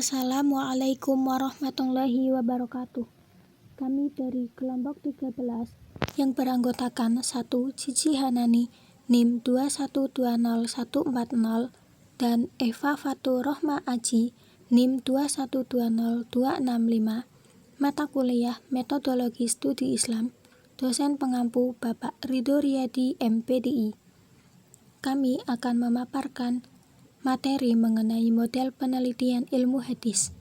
Assalamualaikum warahmatullahi wabarakatuh. Kami dari kelompok 13 yang beranggotakan 1 Cici Hanani NIM 2120140 dan Eva Fatur Rohma Aji NIM 2120265, mata kuliah Metodologi Studi Islam, dosen pengampu Bapak Ridho Riyadi MPDI. Kami akan memaparkan materi mengenai model penelitian ilmu hadis.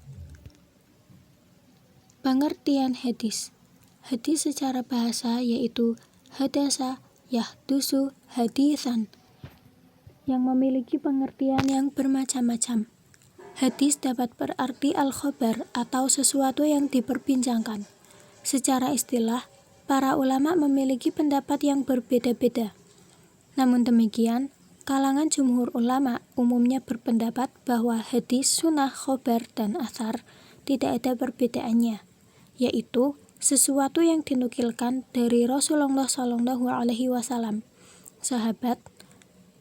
Pengertian hadis. Hadis secara bahasa yaitu hadasa, yahdusu, hadisan, yang memiliki pengertian yang bermacam-macam. Hadis dapat berarti al-khobar atau sesuatu yang diperbincangkan. Secara istilah, para ulama memiliki pendapat yang berbeda-beda. Namun demikian, kalangan jumhur ulama umumnya berpendapat bahwa hadis, sunnah, khobar, dan athar tidak ada perbedaannya, yaitu sesuatu yang dinukilkan dari Rasulullah SAW, sahabat,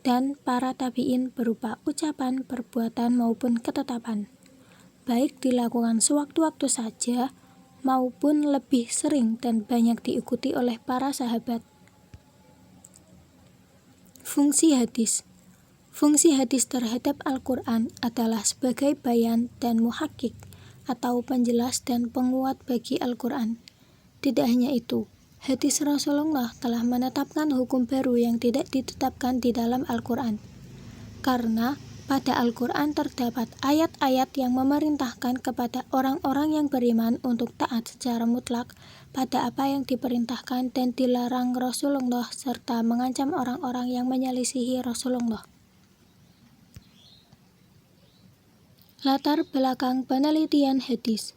dan para tabi'in berupa ucapan, perbuatan, maupun ketetapan, baik dilakukan sewaktu-waktu saja maupun lebih sering dan banyak diikuti oleh para sahabat. Fungsi hadis. Fungsi hadis terhadap Al-Quran adalah sebagai bayan dan muhakkik atau penjelas dan penguat bagi Al-Quran. Tidak hanya itu, hadis Rasulullah telah menetapkan hukum baru yang tidak ditetapkan di dalam Al-Quran. Karena pada Al-Quran terdapat ayat-ayat yang memerintahkan kepada orang-orang yang beriman untuk taat secara mutlak pada apa yang diperintahkan dan dilarang Rasulullah serta mengancam orang-orang yang menyelisihi Rasulullah. Latar belakang penelitian hadis.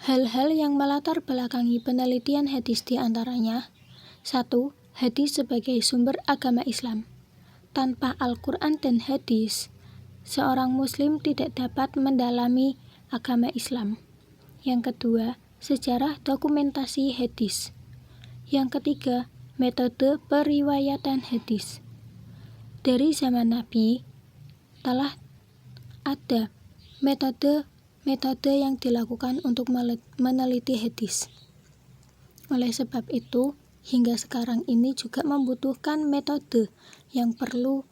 Hal-hal yang melatar belakangi penelitian hadis diantaranya: 1. Hadis sebagai sumber agama Islam. Tanpa Al-Quran dan hadis, seorang muslim tidak dapat mendalami agama Islam. Yang kedua, sejarah dokumentasi hadis. Yang ketiga, metode periwayatan hadis. Dari zaman Nabi telah ada metode yang dilakukan untuk meneliti hadis. Oleh sebab itu, hingga sekarang ini juga membutuhkan metode yang perlu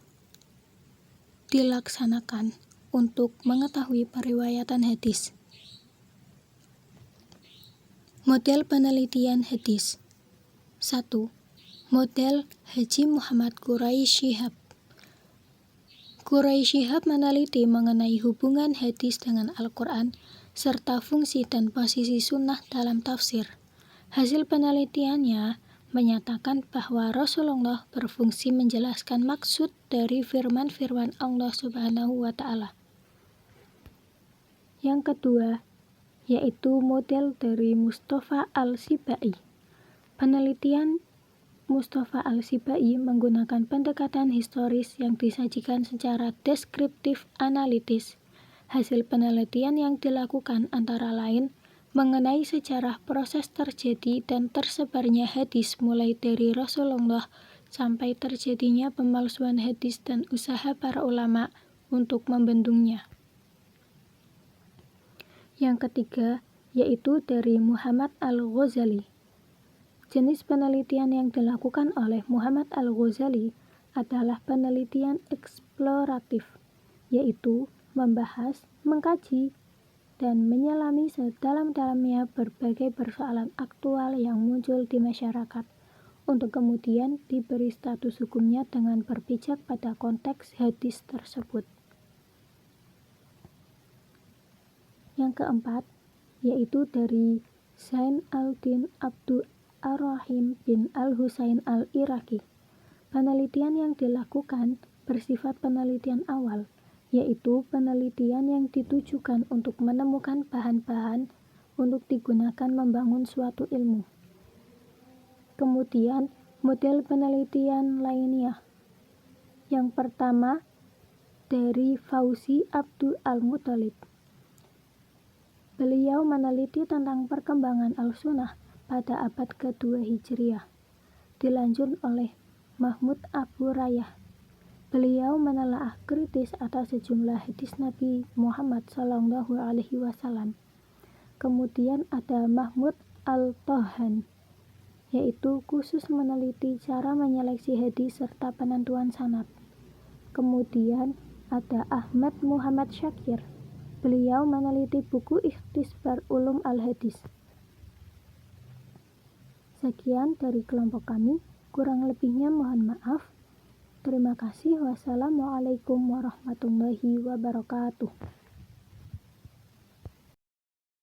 dilaksanakan untuk mengetahui periwayatan hadis. Model penelitian hadis. 1. Model Haji Muhammad Quraish Shihab. Quraish Shihab meneliti mengenai hubungan hadis dengan Al-Quran serta fungsi dan posisi sunnah dalam tafsir. Hasil penelitiannya menyatakan bahwa Rasulullah berfungsi menjelaskan maksud dari firman-firman Allah Subhanahu wa Ta'ala. Yang kedua, yaitu model dari Mustafa Al-Sibai. Penelitian Mustafa Al-Sibai menggunakan pendekatan historis yang disajikan secara deskriptif analitis. Hasil penelitian yang dilakukan antara lain mengenai sejarah proses terjadi dan tersebarnya hadis mulai dari Rasulullah sampai terjadinya pemalsuan hadis dan usaha para ulama untuk membendungnya. Yang ketiga, yaitu dari Muhammad Al-Ghazali. Jenis penelitian yang dilakukan oleh Muhammad Al-Ghazali adalah penelitian eksploratif, yaitu membahas, mengkaji, dan menyelami sedalam-dalamnya berbagai persoalan aktual yang muncul di masyarakat, untuk kemudian diberi status hukumnya dengan berpijak pada konteks hadis tersebut. Yang keempat, yaitu dari Zain al-Din Abdul Ar-Rahim bin Al-Husain Al-Iraqi. Penelitian yang dilakukan bersifat penelitian awal, yaitu penelitian yang ditujukan untuk menemukan bahan-bahan untuk digunakan membangun suatu ilmu. Kemudian, model penelitian lainnya. Yang pertama, dari Fauzi Abdul Al-Muttalib. Beliau meneliti tentang perkembangan al-sunnah pada abad ke-2 Hijriah, dilanjut oleh Mahmud Abu Rayah. Beliau menelaah kritis atas sejumlah hadis Nabi Muhammad SAW. Kemudian ada Mahmud Al-Tohan, yaitu khusus meneliti cara menyeleksi hadis serta penentuan sanad. Kemudian ada Ahmad Muhammad Syakir. Beliau meneliti buku Ikhtisbar Ulum Al-Hadis. Sekian dari kelompok kami, kurang lebihnya mohon maaf. Terima kasih. Wassalamualaikum warahmatullahi wabarakatuh.